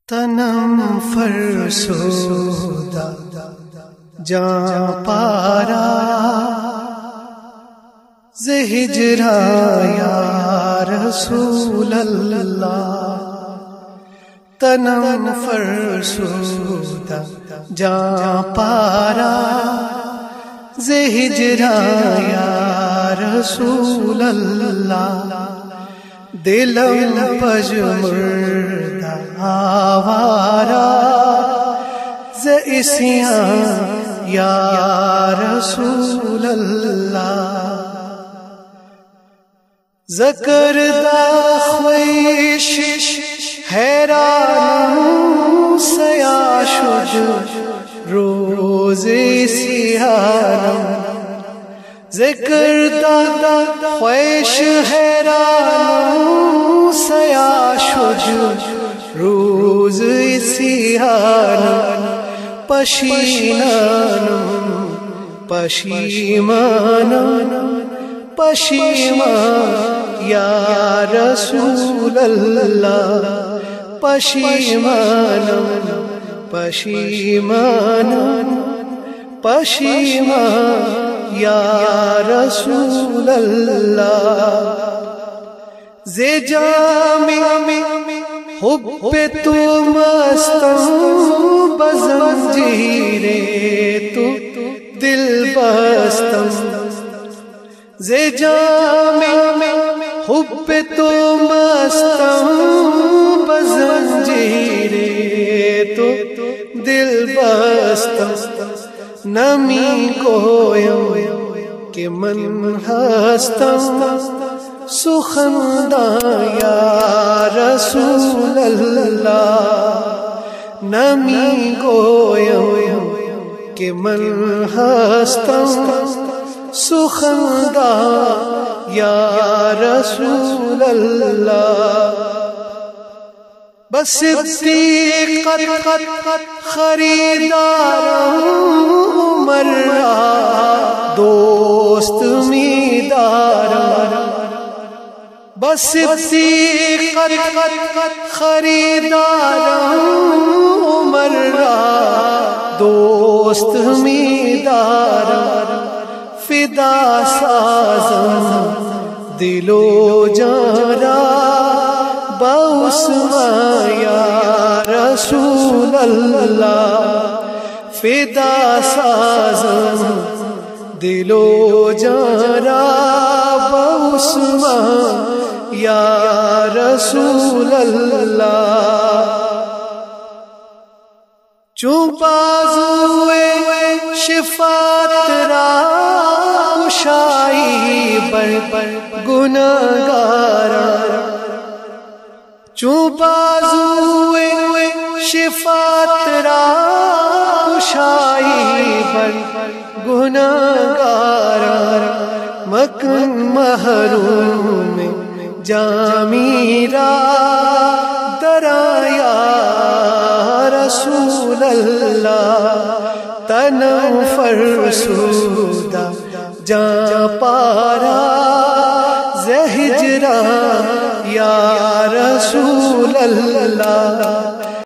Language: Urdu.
تنم فرسودہ جاں پارا زہجرا یا رسول اللہ، تنم فرسودہ جاں پارا زہجرا یا رسول اللہ، دلم پجمردہ آوارا زئسیاں یا رسول اللہ، ذکر دا خویش حیران سیا شد روز سیارم، ذکر دا خویش حیران سیا شد روز سیارم، پشیمانم پشیمانم پشیمان یا رسول اللہ، پشیمانم پشیمانم پشیمان یا رسول اللہ، زی جام حب تو مستم بزنجیر تو دل بستم، زی جام حب تو مستم بزنجیر تو دل بستم، نمی گویم کہ من ہستم سخنداں یا رسول اللہ، نمی گویم کہ من ہستم سخنداں یا رسول اللہ، بس صدیقت خریدارم عمر را دوست میدارم، بس صدیقت خریدارم عمر را دوست میدارم، فدا سازم دل و جان را باسماں یا رسول اللہ، فدا سازم دل و جان را باسماں یا رسول اللہ، چون بازوئے شفاعت را گشائی بر گناہگاراں، چون بازوئے شفاعت را گشائی بر گناہگاراں، مکن محروم جامی را درایا رسول اللہ، تنم فرسودہ جاں پارا زہجرا یا رسول اللہ،